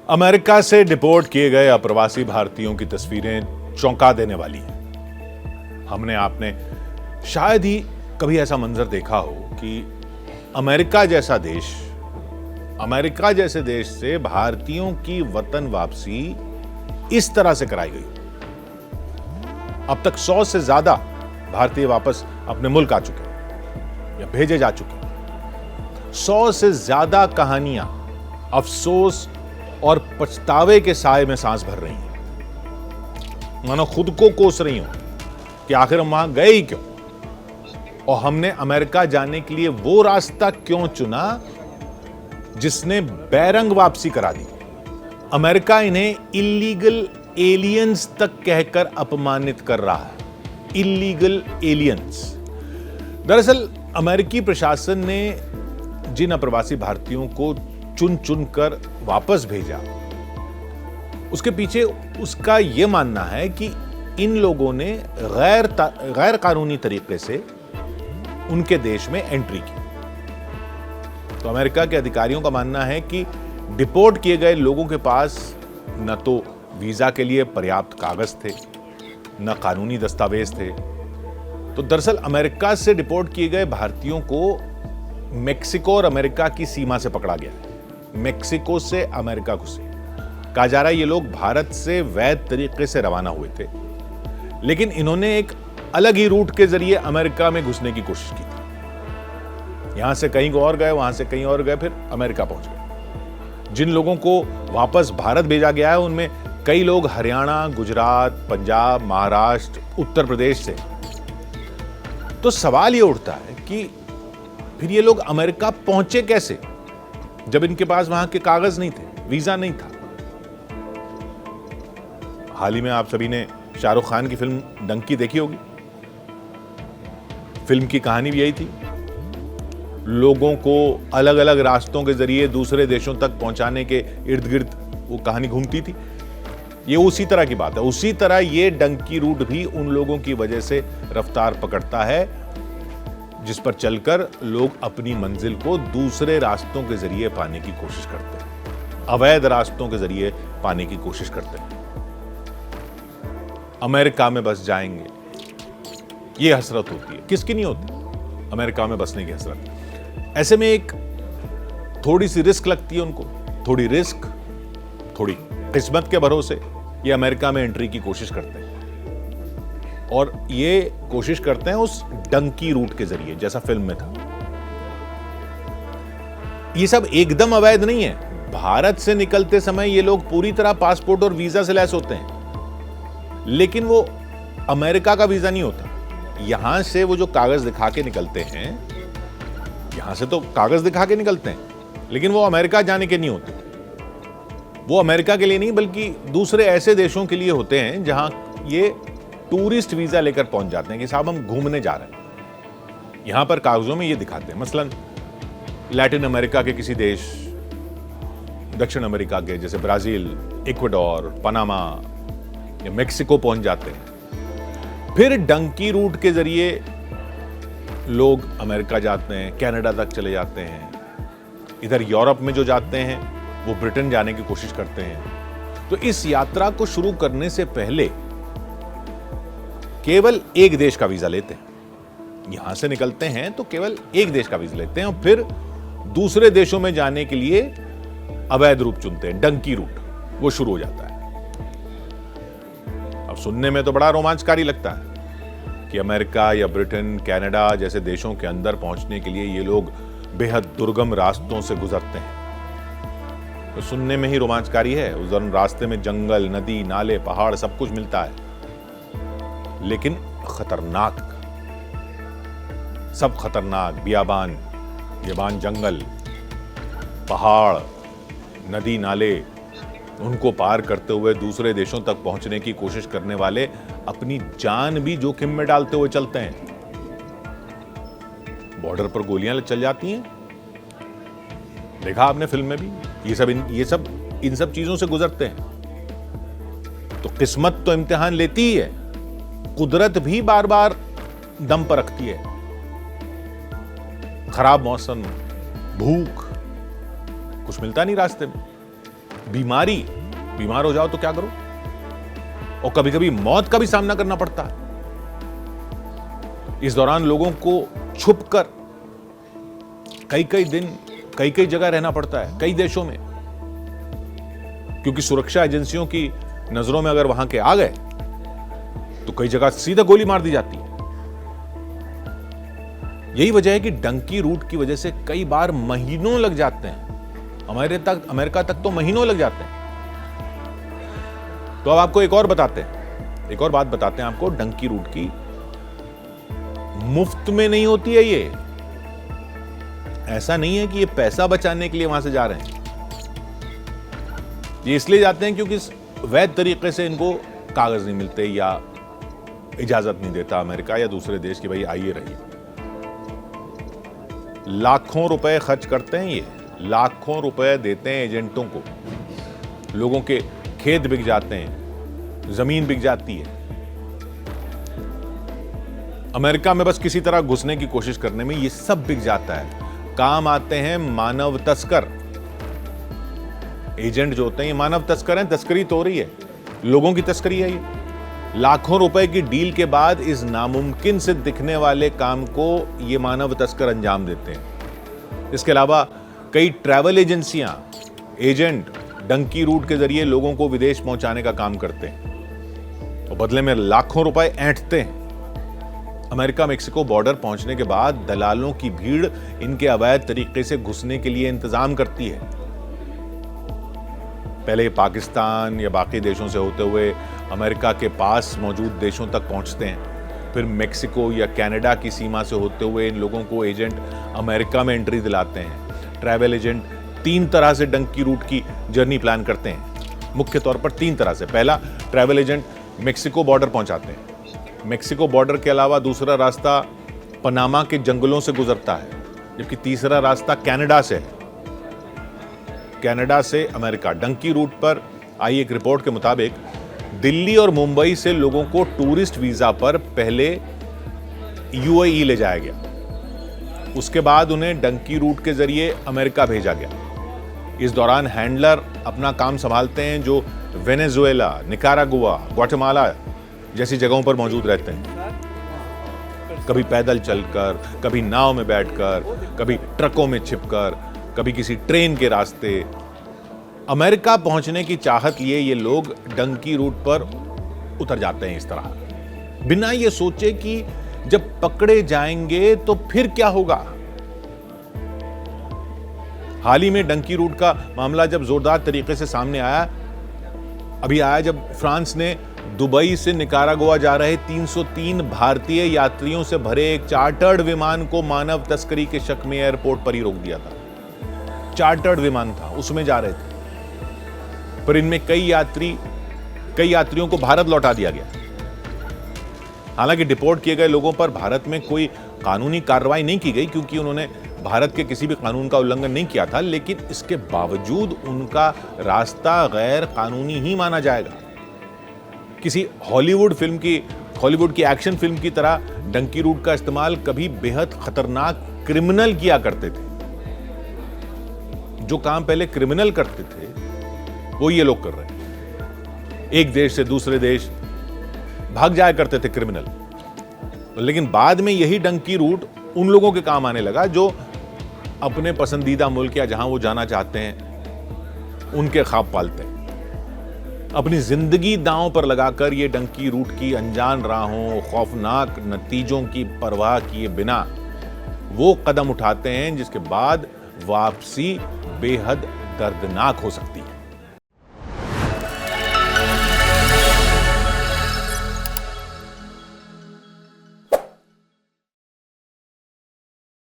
America से deport किए गए अप्रवासी भारतीयों की तस्वीरें चौंका देने वाली हैं। हमने आपने शायद ही कभी ऐसा मंजर देखा हो कि अमेरिका जैसे देश से भारतीयों की वतन वापसी इस तरह से कराई गई। अब तक 100 से ज्यादा भारतीय वापस अपने मुल्क आ चुके हैं या भेजे जा चुके हैं। 100 से ज्यादा कहानियां अफसोस और पछतावे के साए में सांस भर रही हैं, मानो खुद को कोस रही हो कि आखिर हम वहां गए ही क्यों, और हमने अमेरिका जाने के लिए वो रास्ता क्यों चुना जिसने बैरंग वापसी करा दी। अमेरिका इन्हें इल्लीगल एलियंस तक कहकर अपमानित कर रहा है। Illegal aliens. दरअसल अमेरिकी प्रशासन ने जिन अप्रवासी भारतीयों को चुन चुन कर वापस भेजा, उसके पीछे उसका यह मानना है कि इन लोगों ने गैर कानूनी तरीके से उनके देश में एंट्री की। तो अमेरिका के अधिकारियों का मानना है कि डिपोर्ट किए गए लोगों के पास न तो वीजा के लिए पर्याप्त कागज थे, न कानूनी दस्तावेज थे। तो दरअसल अमेरिका से डिपोर्ट किए गए भारतीयों को मेक्सिको और अमेरिका की सीमा से पकड़ा गया है। मेक्सिको से अमेरिका घुसे। कहा जा रहा है ये लोग भारत से वैध तरीके से रवाना हुए थे, लेकिन इन्होंने एक अलग ही रूट के जरिए अमेरिका में घुसने की कोशिश की थी। यहां से कहीं और गए, वहां से कहीं और गए, फिर अमेरिका पहुंच गए। जिन लोगों को वापस भारत भेजा गया है उनमें कई लोग हरियाणा, गुजरात, पंजाब, महाराष्ट्र, उत्तर प्रदेश से। तो सवाल ये उठता है कि फिर ये लोग अमेरिका पहुंचे कैसे जब इनके पास वहां के कागज नहीं थे, वीजा नहीं था। हाल ही में आप सभी ने शाहरुख खान की फिल्म डंकी देखी होगी। फिल्म की कहानी भी यही थी। लोगों को अलग अलग रास्तों के जरिए दूसरे देशों तक पहुंचाने के इर्द गिर्द वो कहानी घूमती थी। ये उसी तरह की बात है। उसी तरह ये डंकी रूट भी उन लोगों की वजह से रफ्तार पकड़ता है जिस पर चलकर लोग अपनी मंजिल को दूसरे रास्तों के जरिए पाने की कोशिश करते हैं, अवैध रास्तों के जरिए पाने की कोशिश करते हैं। अमेरिका में बस जाएंगे, ये हसरत होती है। किसकी नहीं होती अमेरिका में बसने की हसरत। ऐसे में एक थोड़ी सी रिस्क लगती है उनको, थोड़ी रिस्क, थोड़ी किस्मत के भरोसे ये अमेरिका में एंट्री की कोशिश करते हैं, और ये कोशिश करते हैं उस डंकी रूट के जरिए, जैसा फिल्म में था। ये सब एकदम अवैध नहीं है। भारत से निकलते समय ये लोग पूरी तरह पासपोर्ट और वीजा से लैस होते हैं, लेकिन वो अमेरिका का वीजा नहीं होता। यहां से वो जो कागज दिखा के निकलते हैं, यहां से तो कागज दिखा के निकलते हैं, लेकिन वो अमेरिका जाने के नहीं होते। वो अमेरिका के लिए नहीं बल्कि दूसरे ऐसे देशों के लिए होते हैं जहां ये टूरिस्ट वीजा लेकर पहुंच जाते हैं कि साहब हम घूमने जा रहे हैं। यहां पर कागजों में ये दिखाते हैं। मसलन लैटिन अमेरिका के किसी देश, दक्षिण अमेरिका के जैसे ब्राजील, इक्वाडोर, पनामा या मेक्सिको पहुंच जाते हैं। फिर डंकी रूट के जरिए लोग अमेरिका जाते हैं, कनाडा तक चले जाते हैं। इधर यूरोप में जो जाते हैं वो ब्रिटेन जाने की कोशिश करते हैं। तो इस यात्रा को शुरू करने से पहले केवल एक देश का वीजा लेते हैं। यहां से निकलते हैं तो केवल एक देश का वीजा लेते हैं, और फिर दूसरे देशों में जाने के लिए अवैध रूट चुनते हैं। डंकी रूट वो शुरू हो जाता है। अब सुनने में तो बड़ा रोमांचकारी लगता है कि अमेरिका या ब्रिटेन, कनाडा जैसे देशों के अंदर पहुंचने के लिए ये लोग बेहद दुर्गम रास्तों से गुजरते हैं। तो सुनने में ही रोमांचकारी है। उस दौरान रास्ते में जंगल, नदी, नाले, पहाड़ सब कुछ मिलता है, लेकिन खतरनाक, सब खतरनाक। बियाबान, जंगल, पहाड़, नदी, नाले, उनको पार करते हुए दूसरे देशों तक पहुंचने की कोशिश करने वाले अपनी जान भी जोखिम में डालते हुए चलते हैं। बॉर्डर पर गोलियां चल जाती हैं, देखा आपने फिल्म में भी। इन सब चीजों से गुजरते हैं। तो किस्मत तो इम्तिहान लेती ही है, कुदरत भी बार बार दम पर रखती है। खराब मौसम, भूख, कुछ मिलता नहीं रास्ते में, बीमार हो जाओ तो क्या करो, और कभी कभी मौत का भी सामना करना पड़ता है। इस दौरान लोगों को छुपकर कई दिन कई जगह रहना पड़ता है, कई देशों में, क्योंकि सुरक्षा एजेंसियों की नजरों में अगर वहां के आ गए तो कई जगह सीधा गोली मार दी जाती है। यही वजह है कि डंकी रूट की वजह से कई बार महीनों लग जाते हैं, अमेरिका तक तो महीनों लग जाते हैं। तो अब आपको एक और बात बताते हैं आपको डंकी रूट की। मुफ्त में नहीं होती है ये, ऐसा नहीं है कि ये पैसा बचाने के लिए वहां से जा रहे हैं। ये इसलिए जाते हैं क्योंकि वैध तरीके से इनको कागज नहीं मिलते या इजाजत नहीं देता अमेरिका या दूसरे देश की भाई आइए रहिए। लाखों रुपए खर्च करते हैं, ये लाखों रुपए देते हैं एजेंटों को, लोगों के खेत बिक जाते हैं, जमीन बिक जाती है। अमेरिका में बस किसी तरह घुसने की कोशिश करने में ये सब बिक जाता है। काम आते हैं मानव तस्कर। एजेंट जो होते हैं ये मानव तस्कर हैं, तस्करी तो हो रही है, लोगों की तस्करी है ये। लाखों रुपए की डील के बाद इस नामुमकिन से दिखने वाले काम को ये मानव तस्कर अंजाम देते हैं। इसके अलावा कई ट्रैवल एजेंसियां, एजेंट डंकी रूट के जरिए लोगों को विदेश पहुंचाने का काम करते हैं और बदले में लाखों रुपए ऐंठते हैं। अमेरिका मेक्सिको बॉर्डर पहुंचने के बाद दलालों की भीड़ इनके अवैध तरीके से घुसने के लिए इंतजाम करती है। पहले पाकिस्तान या बाकी देशों से होते हुए अमेरिका के पास मौजूद देशों तक पहुंचते हैं, फिर मेक्सिको या कनाडा की सीमा से होते हुए इन लोगों को एजेंट अमेरिका में एंट्री दिलाते हैं। ट्रैवल एजेंट 3 तरह से डंकी रूट की जर्नी प्लान करते हैं, मुख्य तौर पर 3 तरह से। पहला, ट्रैवल एजेंट मेक्सिको बॉर्डर पहुंचाते हैं। मेक्सिको बॉर्डर के अलावा दूसरा रास्ता पनामा के जंगलों से गुजरता है, जबकि तीसरा रास्ता कनाडा से है, कनाडा से अमेरिका। डंकी रूट पर आई एक रिपोर्ट के मुताबिक दिल्ली और मुंबई से लोगों को टूरिस्ट वीजा पर पहले यूएई ले जाया गया, उसके बाद उन्हें डंकी रूट के जरिए अमेरिका भेजा गया। इस दौरान हैंडलर अपना काम संभालते हैं जो वेनेजुएला, निकारागुआ, ग्वाटेमाला जैसी जगहों पर मौजूद रहते हैं। कभी पैदल चलकर, कभी नाव में बैठकर, कभी ट्रकों में छिपकर, कभी किसी ट्रेन के रास्ते। अमेरिका पहुंचने की चाहत लिए ये लोग डंकी रूट पर उतर जाते हैं इस तरह, बिना ये सोचे कि जब पकड़े जाएंगे तो फिर क्या होगा। हाल ही में डंकी रूट का मामला जब जोरदार तरीके से सामने आया, जब फ्रांस ने दुबई से निकारागुआ जा रहे 303 भारतीय यात्रियों से भरे एक चार्टर्ड विमान को मानव तस्करी के शक में एयरपोर्ट पर ही रोक दिया था। चार्टर्ड विमान था, उसमें जा रहे थे, पर इनमें कई यात्रियों को भारत लौटा दिया गया। हालांकि डिपोर्ट किए गए लोगों पर भारत में कोई कानूनी कार्रवाई नहीं की गई, क्योंकि उन्होंने भारत के किसी भी कानून का उल्लंघन नहीं किया था, लेकिन इसके बावजूद उनका रास्ता गैर कानूनी ही माना जाएगा। किसी हॉलीवुड की एक्शन फिल्म की तरह डंकी रूट का इस्तेमाल कभी बेहद खतरनाक क्रिमिनल किया करते थे। जो काम पहले क्रिमिनल करते थे वो ये लोग कर रहे हैं। एक देश से दूसरे देश भाग जाया करते थे क्रिमिनल, लेकिन बाद में यही डंकी रूट उन लोगों के काम आने लगा जो अपने पसंदीदा मुल्क या जहां वो जाना चाहते हैं उनके ख्वाब पालते हैं। अपनी जिंदगी दांव पर लगाकर ये डंकी रूट की अनजान राहों, खौफनाक नतीजों की परवाह किए बिना वो कदम उठाते हैं जिसके बाद वापसी बेहद दर्दनाक हो सकती है।